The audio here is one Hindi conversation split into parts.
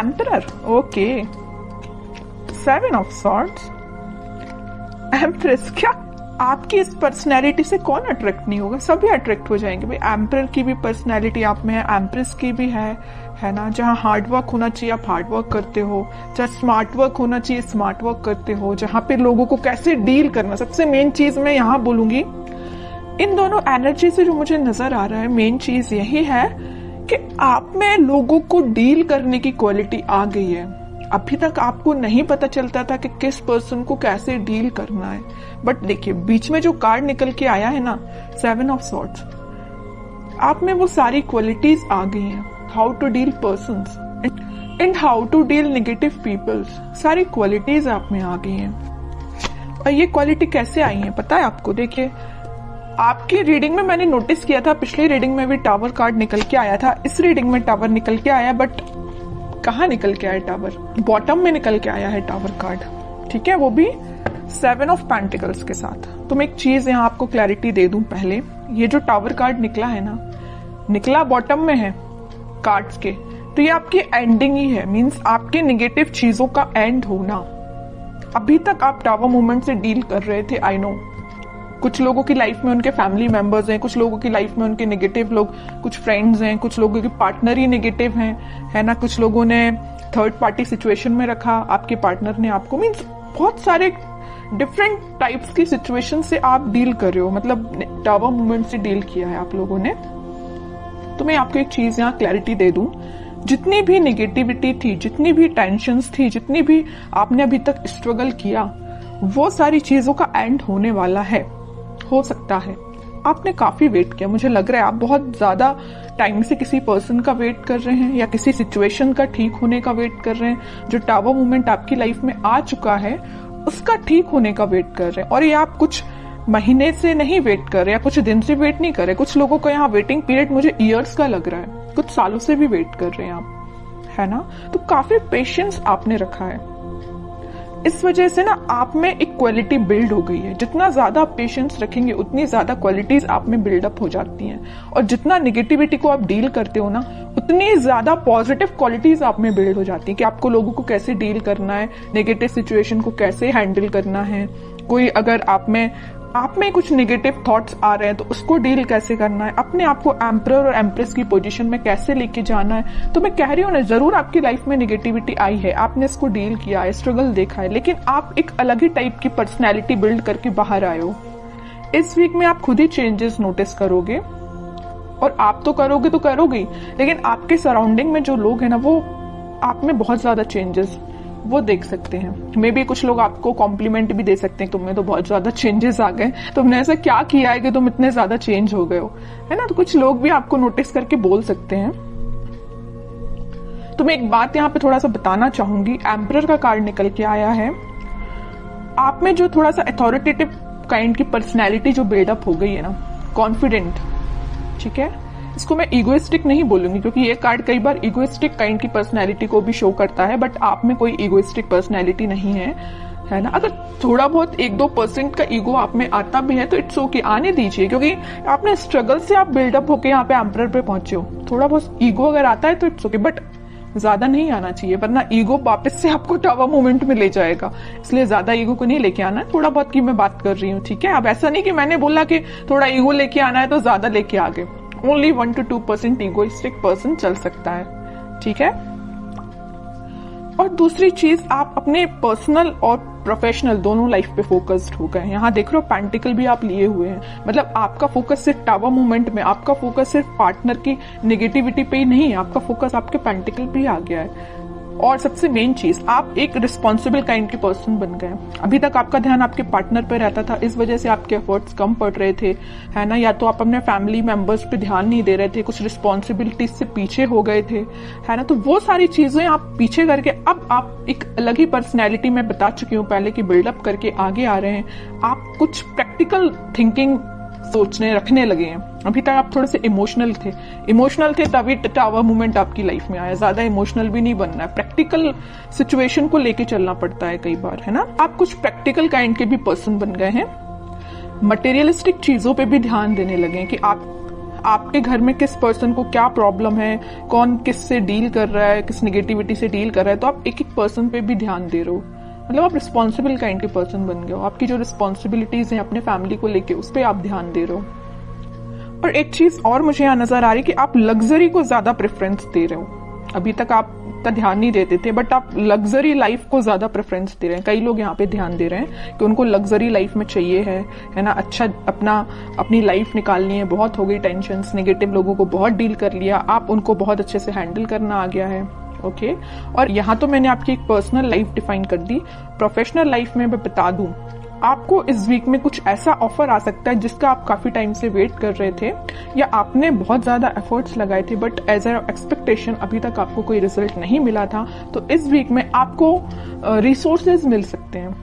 Emperor, okay. 7 of swords, empress. क्या आपकी इस पर्सनैलिटी से कौन अट्रैक्ट नहीं होगा? सभी अट्रैक्ट हो जाएंगे भाई। एम्परर की भी पर्सनैलिटी आप में है, एम्प्रेस की भी है ना। जहाँ हार्ड वर्क होना चाहिए आप हार्ड वर्क करते हो, जहाँ स्मार्ट वर्क होना चाहिए स्मार्ट वर्क करते हो, जहाँ पे लोगों को कैसे डील करना, सबसे मेन चीज मैं यहाँ बोलूंगी इन दोनों एनर्जी से जो मुझे नजर आ रहा है, मेन चीज यही है कि आप में लोगों को डील करने की क्वालिटी आ गई है। अभी तक आपको नहीं पता चलता था कि किस पर्सन को कैसे डील करना है, बट देखिए बीच में जो कार्ड निकल के आया है ना, 7 ऑफ सॉर्ड्स, आप में वो सारी क्वालिटीज आ गई हैं। How to deal persons and how to deal negative peoples, सारी क्वालिटीज आप में आ गई हैं। और ये क्वालिटी कैसे आई है पता है आपको? देखिए आपकी रीडिंग में मैंने नोटिस किया था, पिछली रीडिंग में भी टावर कार्ड निकल के आया था, इस रीडिंग में टावर निकल के आया, बट कहाँ निकल के आया टावर? बॉटम में निकल के आया है टावर कार्ड, ठीक है, वो भी 7 ऑफ पेंटिकल्स के साथ। तो मैं एक चीज यहाँ आपको क्लैरिटी दे दूं पहले, ये जो टावर कार्ड निकला है ना, निकला बॉटम में है कार्ड्स के, तो ये आपकी एंडिंग ही है, मींस आपके नेगेटिव चीजों का एंड होना। अभी तक आप टावर मूवमेंट से डील कर रहे थे, आई नो। कुछ लोगों की लाइफ में उनके फैमिली मेंबर्स हैं, कुछ लोगों की लाइफ में उनके नेगेटिव लोग, कुछ फ्रेंड्स हैं, कुछ लोगों के पार्टनर ही नेगेटिव हैं, है ना। कुछ लोगों ने थर्ड पार्टी सिचुएशन में रखा आपके पार्टनर ने आपको, मींस बहुत सारे डिफरेंट टाइप्स की सिचुएशन से आप डील कर रहे हो, मतलब टावर मूवमेंट से डील किया है आप लोगों ने। तो मैं आपको एक चीज यहाँ क्लैरिटी दे दूं, जितनी भी नेगेटिविटी थी, जितनी भी टेंशन्स थी, जितनी भी आपने अभी तक स्ट्रगल किया, वो सारी चीजों का एंड होने वाला है। हो सकता है आपने काफी वेट किया, मुझे लग रहा है आप बहुत ज्यादा टाइम से किसी पर्सन का वेट कर रहे हैं या किसी सिचुएशन का ठीक होने का वेट कर रहे हैं। जो टावर मूवमेंट आपकी लाइफ में आ चुका है उसका ठीक होने का वेट कर रहे हैं, और ये आप कुछ महीने से नहीं वेट कर रहे या कुछ दिन से वेट नहीं कर रहे। कुछ लोगों का यहाँ वेटिंग पीरियड मुझे ईयर्स का लग रहा है, कुछ सालों से भी वेट कर रहे हैं आप, है ना। तो काफी पेशेंस आपने रखा है, इस वजह से ना आप में एक क्वालिटी बिल्ड हो गई है। जितना ज्यादा आप पेशेंस रखेंगे उतनी ज्यादा क्वालिटीज आप में बिल्डअप हो जाती हैं, और जितना निगेटिविटी को आप डील करते हो ना, उतनी ज्यादा पॉजिटिव क्वालिटीज आप में बिल्ड हो जाती है कि आपको लोगों को कैसे डील करना है, नेगेटिव सिचुएशन को कैसे हैंडल करना है। कोई अगर आप में कुछ नेगेटिव थॉट्स आ रहे हैं तो उसको डील कैसे करना है, अपने आप को एम्परर और एम्प्रेस की पोजीशन में कैसे लेके जाना है। तो मैं कह रही हूँ ना, जरूर आपकी लाइफ में नेगेटिविटी आई है, आपने इसको डील किया है, स्ट्रगल देखा है, लेकिन आप एक अलग ही टाइप की पर्सनैलिटी बिल्ड करके बाहर आए हो। इस वीक में आप खुद ही चेंजेस नोटिस करोगे, और आप तो करोगे तो करोगे ही, लेकिन आपके सराउंडिंग में जो लोग हैं ना, वो आप में बहुत ज्यादा चेंजेस वो देख सकते हैं। मे बी कुछ लोग आपको कॉम्प्लीमेंट भी दे सकते हैं, तुम्हें तो बहुत ज्यादा चेंजेस आ गए, तुमने ऐसा क्या किया है कि तुम इतने ज्यादा चेंज हो गए हो, है ना। तो कुछ लोग भी आपको नोटिस करके बोल सकते हैं। तो मैं एक बात यहाँ पे थोड़ा सा बताना चाहूंगी, एम्परर का कार्ड निकल के आया है, आप में जो थोड़ा सा अथॉरिटेटिव काइंड की पर्सनैलिटी जो बिल्डअप हो गई है ना, कॉन्फिडेंट, ठीक है। इसको मैं इगोइस्टिक नहीं बोलूंगी, क्योंकि ये कार्ड कई बार इगोइस्टिक काइंड की पर्सनैलिटी को भी शो करता है, बट आप में कोई इगोइस्टिक पर्सनैलिटी नहीं है ना। अगर थोड़ा बहुत 1-2% का ईगो आप में आता भी है तो इट्स ओके, आने दीजिए, क्योंकि आपने स्ट्रगल से आप बिल्डअप होके यहाँ पे एम्परर पे पहुंचे हो। थोड़ा बहुत ईगो अगर आता है तो इट्स ओके, बट ज्यादा नहीं आना चाहिए, वरना ईगो वापस से आपको टावर मूवमेंट में ले जाएगा। इसलिए ज्यादा ईगो को नहीं लेके आना है, थोड़ा बहुत की मैं बात कर रही हूँ, ठीक है। अब ऐसा नहीं कि मैंने बोला कि थोड़ा ईगो लेके आना है तो ज्यादा लेके आ गए। ओनली 1-2% ईगोइस्टिक पर्सन चल सकता है, ठीक है। और दूसरी चीज, आप अपने पर्सनल और प्रोफेशनल दोनों लाइफ पे फोकस्ड हो गए। यहाँ देख रहे हो पेंटिकल भी आप लिए हुए हैं, मतलब आपका फोकस सिर्फ टावर मूवमेंट में, आपका फोकस सिर्फ पार्टनर की नेगेटिविटी पे ही नहीं है, आपका फोकस आपके पेंटिकल पे ही आ गया है। और सबसे मेन चीज, आप एक रिस्पॉन्सिबल काइंड के पर्सन बन गए। अभी तक आपका ध्यान आपके पार्टनर पे रहता था, इस वजह से आपके एफर्ट्स कम पड़ रहे थे, है ना। या तो आप अपने फैमिली मेंबर्स पे ध्यान नहीं दे रहे थे, कुछ रिस्पॉन्सिबिलिटीज से पीछे हो गए थे, है ना। तो वो सारी चीजें आप पीछे करके अब आप एक अलग ही पर्सनैलिटी में बता चुकी हूँ पहले की बिल्डअप करके आगे आ रहे हैं। आप कुछ प्रैक्टिकल थिंकिंग सोचने रखने लगे हैं। अभी तक आप थोड़े से इमोशनल थे तभी टावर मूवमेंट आपकी लाइफ में आया। ज्यादा इमोशनल भी नहीं बनना है, प्रैक्टिकल सिचुएशन को लेके चलना पड़ता है कई बार, है ना। आप कुछ प्रैक्टिकल काइंड के भी पर्सन बन गए हैं, मटेरियलिस्टिक चीजों पे भी ध्यान देने लगे हैं कि आपके घर में किस पर्सन को क्या प्रॉब्लम है, कौन किस से डील कर रहा है, किस नेगेटिविटी से डील कर रहा है, तो आप एक एक पर्सन पे भी ध्यान दे रहे हो। मतलब आप रिस्पॉन्सिबल काइंड के पर्सन बन गए हो। आपकी जो रिस्पॉन्सिबिलिटीज हैं अपने फैमिली को लेके, उस पर आप ध्यान दे रहे हो। और एक चीज और मुझे यहाँ नजर आ रही है कि आप लग्जरी को ज्यादा प्रेफरेंस दे रहे हो। अभी तक आप इतना ध्यान नहीं देते थे, बट आप लग्जरी लाइफ को ज्यादा प्रेफरेंस दे रहे हैं। कई लोग यहाँ पे ध्यान दे रहे हैं कि उनको लग्जरी लाइफ में चाहिए है ना, अच्छा अपनी लाइफ निकालनी है। बहुत हो गई टेंशन, नेगेटिव लोगों को बहुत डील कर लिया, आप उनको बहुत अच्छे से हैंडल करना आ गया है। ओके और यहाँ तो मैंने आपकी एक पर्सनल लाइफ डिफाइन कर दी। प्रोफेशनल लाइफ में मैं बता दूं, आपको इस वीक में कुछ ऐसा ऑफर आ सकता है जिसका आप काफी टाइम से वेट कर रहे थे, या आपने बहुत ज्यादा एफर्ट्स लगाए थे बट एज अ एक्सपेक्टेशन अभी तक आपको कोई रिजल्ट नहीं मिला था। तो इस वीक में आपको रिसोर्सेज मिल सकते हैं,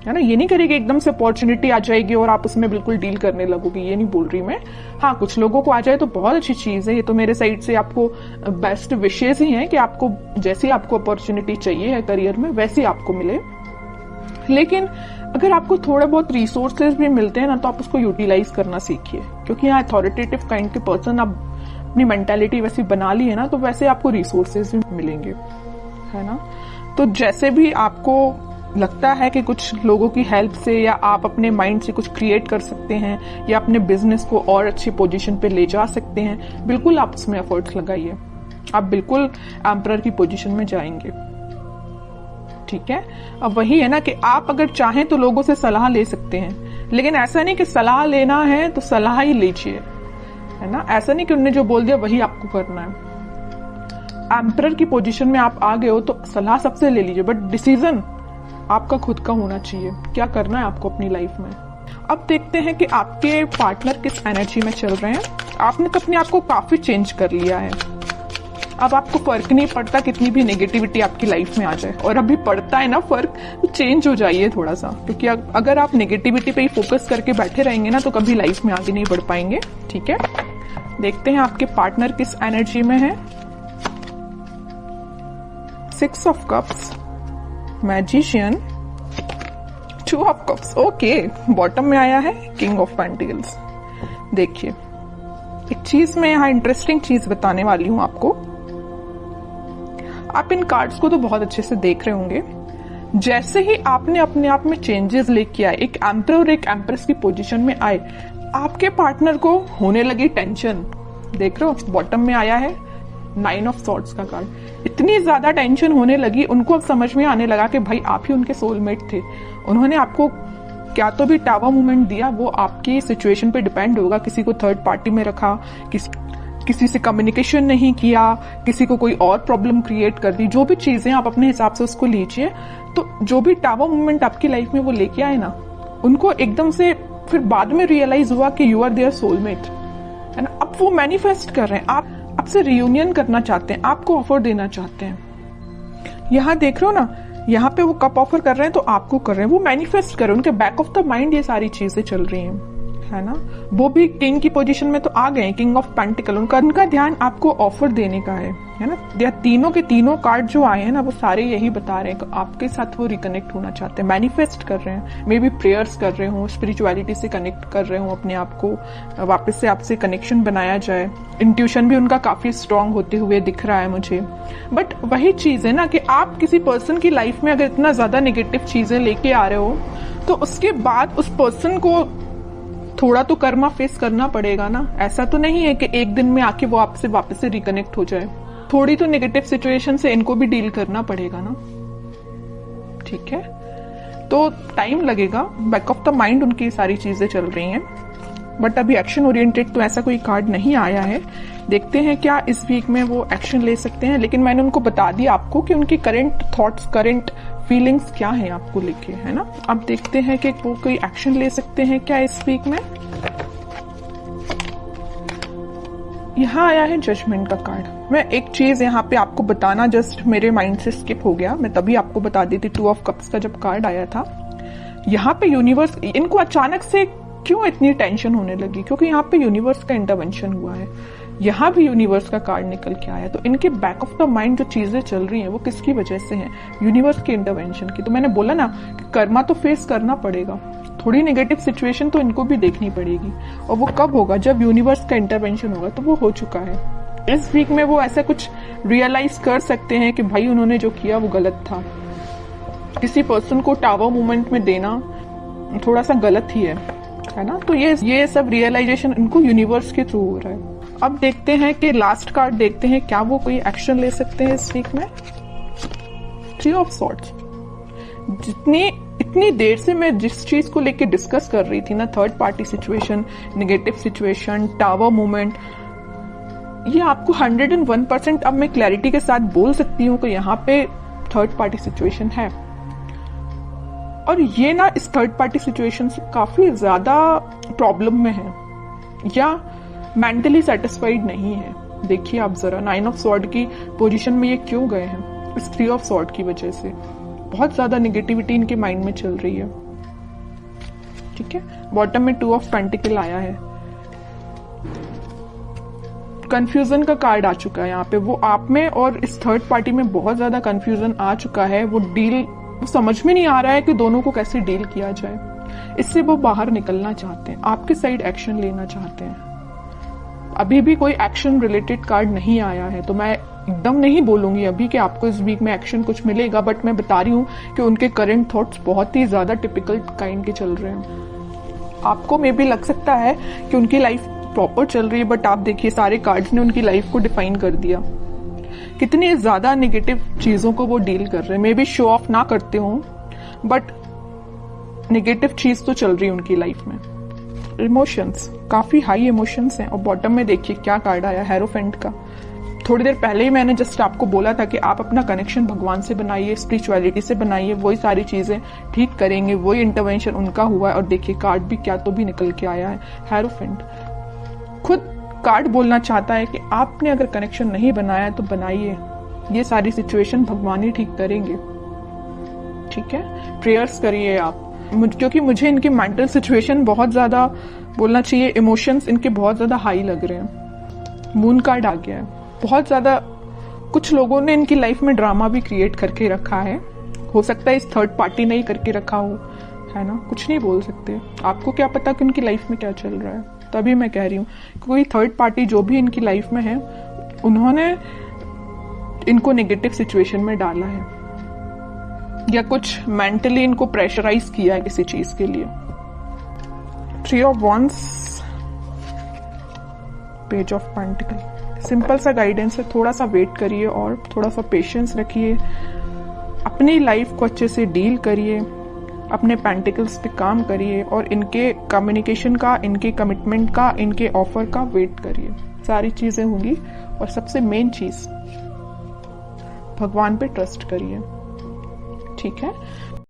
है ना। ये नहीं करेगी एकदम से अपॉर्चुनिटी आ जाएगी और आप उसमें बिल्कुल डील करने लगोगे, ये नहीं बोल रही मैं। हाँ, कुछ लोगों को आ जाए तो बहुत अच्छी चीज है। ये तो मेरे साइड से आपको बेस्ट विशेष ही है कि आपको जैसी आपको अपॉर्चुनिटी चाहिए है करियर में वैसी आपको मिले। लेकिन अगर आपको थोड़े बहुत रिसोर्सेज भी मिलते हैं ना, तो आप उसको यूटिलाइज करना सीखिए, क्योंकि यहाँ अथॉरिटेटिव काइंड के पर्सन आप अपनी मेंटालिटी वैसी बना ली है ना, तो वैसे आपको रिसोर्सेज भी मिलेंगे, है ना। तो जैसे भी आपको लगता है कि कुछ लोगों की हेल्प से या आप अपने माइंड से कुछ क्रिएट कर सकते हैं या अपने बिजनेस को और अच्छी पोजीशन पे ले जा सकते हैं, बिल्कुल आप उसमें एफर्ट्स लगाइए। आप बिल्कुल एम्परर की पोजीशन में जाएंगे, ठीक है। अब वही है ना कि आप अगर चाहें तो लोगों से सलाह ले सकते हैं, लेकिन ऐसा नहीं कि सलाह लेना है तो सलाह ही लीजिए, है ना। ऐसा नहीं कि उन्होंने जो बोल दिया वही आपको करना है। एम्परर की पोजीशन में आप आ गए हो तो सलाह सबसे ले लीजिए, बट डिसीजन आपका खुद का होना चाहिए, क्या करना है आपको अपनी लाइफ में। अब देखते हैं कि आपके पार्टनर किस एनर्जी में चल रहे हैं। आपने तो अपने आप को काफी चेंज कर लिया है। अब आपको फर्क नहीं पड़ता कितनी भी नेगेटिविटी आपकी लाइफ में आ जाए, और अभी पड़ता है ना फर्क, तो चेंज हो जाइए थोड़ा सा, क्योंकि अगर आप नेगेटिविटी पे ही फोकस करके बैठे रहेंगे ना, तो कभी लाइफ में आगे नहीं बढ़ पाएंगे, ठीक है। देखते हैं आपके पार्टनर किस एनर्जी में है। 6 of cups, magician, 2 of cups, okay. Bottom में आया है किंग ऑफ पेंटिकल्स। देखिए, एक चीज मैं यहाँ इंटरेस्टिंग चीज बताने वाली हूं आपको। आप इन कार्ड्स को तो बहुत अच्छे से देख रहे होंगे। जैसे ही आपने अपने आप में चेंजेस लेके आए, एक एम्परर और एक एम्प्रेस की पोजीशन में आए, आपके पार्टनर को होने लगी टेंशन। देख रहे हो, बॉटम में आया है 9 ऑफ सॉर्ड्स का कार्ड। इतनी ज्यादा टेंशन होने लगी, उनको अब समझ में आने लगा कि भाई आप ही उनके सोलमेट थे। उन्होंने आपको क्या तो भी टावर मूवमेंट दिया, वो आपकी सिचुएशन पे डिपेंड होगा। किसी को थर्ड पार्टी में रखा, किसी से कम्युनिकेशन नहीं किया, किसी को कोई और प्रॉब्लम क्रिएट कर दी, जो भी चीजें आप अपने हिसाब से उसको लीजिए। तो जो भी टावर मूवमेंट आपकी लाइफ में वो लेके आए ना, उनको एकदम से फिर बाद में रियलाइज हुआ कि यू आर देयर सोलमेट, है ना। अब वो मैनिफेस्ट कर रहे हैं, आप आपसे रियूनियन करना चाहते हैं, आपको ऑफर देना चाहते हैं। यहाँ देख रहे हो ना, यहाँ पे वो कप ऑफर कर रहे हैं तो आपको कर रहे हैं, वो मैनिफेस्ट कर रहे हैं। उनके बैक ऑफ द माइंड ये सारी चीजें चल रही हैं, है ना। वो भी किंग की पोजीशन में तो आ गए, किंग ऑफ पेंटिकल। उनका ध्यान आपको ऑफर देने का है ना। या तीनों के तीनों कार्ड जो आए हैं ना, वो सारे यही बता रहे हैं कि आपके साथ वो रिकनेक्ट होना चाहते हैं, मैनिफेस्ट कर रहे हैं। मे बी प्रेयर्स कर रहे हो, स्पिरिचुअलिटी से कनेक्ट कर रहे हो, अपने आप को वापस से आपसे कनेक्शन बनाया जाए। इंट्यूशन भी उनका काफी स्ट्रांग होते हुए दिख रहा है मुझे। बट वही चीज है ना कि आप किसी पर्सन की लाइफ में अगर इतना ज्यादा नेगेटिव चीजें लेके आ रहे हो, तो उसके बाद उस पर्सन को थोड़ा तो कर्मा फेस करना पड़ेगा ना। ऐसा तो नहीं है कि एक दिन में आके वो आपसे वापस से रिकनेक्ट हो जाए। थोड़ी तो नेगेटिव सिचुएशन से इनको भी डील करना पड़ेगा ना, ठीक है। तो टाइम लगेगा, बैक ऑफ द माइंड उनकी सारी चीजें चल रही हैं, बट अभी एक्शन ओरिएंटेड तो ऐसा कोई कार्ड नहीं आया है। देखते हैं क्या इस वीक में वो एक्शन ले सकते हैं। लेकिन मैंने उनको बता दिया आपको कि उनकी करंट थॉट्स, करंट फीलिंग्स क्या है आपको लेके, है ना। अब देखते हैं कि वो कोई एक्शन ले सकते हैं क्या इस वीक में। यहाँ आया है जजमेंट का कार्ड। मैं एक चीज यहाँ पे आपको बताना जस्ट मेरे माइंड से स्किप हो गया, मैं तभी आपको बता दी थी। 2 ऑफ कप्स का जब कार्ड आया था, यहाँ पे यूनिवर्स, इनको अचानक से क्यों इतनी टेंशन होने लगी, क्योंकि यहाँ पे यूनिवर्स का इंटरवेंशन हुआ है। यहाँ भी यूनिवर्स का कार्ड निकल के आया, तो इनके बैक ऑफ द माइंड जो चीजें चल रही हैं वो किसकी वजह से हैं, यूनिवर्स के इंटरवेंशन की। तो मैंने बोला ना कि कर्मा तो फेस करना पड़ेगा, थोड़ी नेगेटिव सिचुएशन तो इनको भी देखनी पड़ेगी, और वो कब होगा, जब यूनिवर्स का इंटरवेंशन होगा। तो वो हो चुका है। इस वीक में वो ऐसा कुछ रियलाइज कर सकते हैं कि भाई उन्होंने जो किया वो गलत था। किसी पर्सन को टावर मूवमेंट में देना थोड़ा सा गलत ही है ना। तो ये सब रियलाइजेशन इनको यूनिवर्स के थ्रू हो रहा है। अब देखते हैं कि लास्ट कार्ड देखते हैं, क्या वो कोई एक्शन ले सकते हैं इस वीक में। 3 ऑफ सॉर्ड्स। इतनी देर से मैं जिस चीज को लेके डिस्कस कर रही थी ना, third party situation, negative situation, tower movement, ये आपको 101% अब मैं क्लैरिटी के साथ बोल सकती हूँ कि यहाँ पे थर्ड पार्टी सिचुएशन है। और ये ना इस थर्ड पार्टी सिचुएशन से काफी ज्यादा प्रॉब्लम में है या मेंटली सेटिस्फाइड नहीं है। देखिए आप जरा 9 ऑफ सॉर्ड की पोजीशन में ये क्यों गए हैं, इस 3 ऑफ सॉर्ड की वजह से। बहुत ज्यादा नेगेटिविटी इनके माइंड में चल रही है। ठीक है, बॉटम में 2 ऑफ पेंटिकल आया है। कंफ्यूजन का कार्ड आ चुका है यहाँ पे। वो आप में और इस थर्ड पार्टी में बहुत ज्यादा कंफ्यूजन आ चुका है। वो समझ में नहीं आ रहा है कि दोनों को कैसे डील किया जाए। इससे वो बाहर निकलना चाहते हैं, आपके साइड एक्शन लेना चाहते हैं। अभी भी कोई एक्शन रिलेटेड कार्ड नहीं आया है, तो मैं एकदम नहीं बोलूंगी अभी कि आपको इस वीक में एक्शन कुछ मिलेगा, बट मैं बता रही हूँ कि उनके करंट थॉट्स बहुत ही ज्यादा टिपिकल काइंड के चल रहे हैं। आपको मे भी लग सकता है कि उनकी लाइफ प्रॉपर चल रही है, बट आप देखिए सारे कार्ड्स ने उनकी लाइफ को डिफाइन कर दिया। कितनी ज्यादा नेगेटिव चीजों को वो डील कर रहे हैं। मे बी शो ऑफ ना करते हो, बट नेगेटिव चीज तो चल रही है उनकी लाइफ में। इमोशंस, काफी हाई इमोशंस हैं। और बॉटम में देखिए क्या कार्ड आया, हेरोफेंट का। थोड़ी देर पहले ही मैंने जस्ट आपको बोला था कि आप अपना कनेक्शन भगवान से बनाइए, स्पिरिचुअलिटी से बनाइए, वही सारी चीजें ठीक करेंगे, वही इंटरवेंशन उनका हुआ है। और देखिए कार्ड भी क्या तो भी निकल के आया है, हेरोफेंट। खुद कार्ड बोलना चाहता है कि आपने अगर कनेक्शन नहीं बनाया तो बनाइए, ये सारी सिचुएशन भगवान ही ठीक करेंगे। ठीक है, प्रेयर्स करिए आप, क्योंकि मुझे इनकी मेंटल सिचुएशन बहुत ज्यादा, बोलना चाहिए इमोशंस इनके बहुत ज्यादा हाई लग रहे हैं। मून कार्ड आ गया है। बहुत ज्यादा कुछ लोगों ने इनकी लाइफ में ड्रामा भी क्रिएट करके रखा है। हो सकता है इस थर्ड पार्टी ने ही करके रखा हो, है ना। कुछ नहीं बोल सकते, आपको क्या पता कि उनकी लाइफ में क्या चल रहा है। तभी मैं कह रही हूँ कोई थर्ड पार्टी जो भी इनकी लाइफ में है, उन्होंने इनको नेगेटिव सिचुएशन में डाला है या कुछ मेंटली इनको प्रेशराइज किया है किसी चीज के लिए। 3 of wands, page of pentacle. Simple सा गाइडेंस है, थोड़ा सा वेट करिए और थोड़ा सा पेशेंस रखिए। अपनी लाइफ को अच्छे से डील करिए, अपने पेंटिकल्स पे काम करिए और इनके कम्युनिकेशन का, इनके कमिटमेंट का, इनके ऑफर का वेट करिए। सारी चीजें होंगी। और सबसे मेन चीज, भगवान पे ट्रस्ट करिए। ठीक है।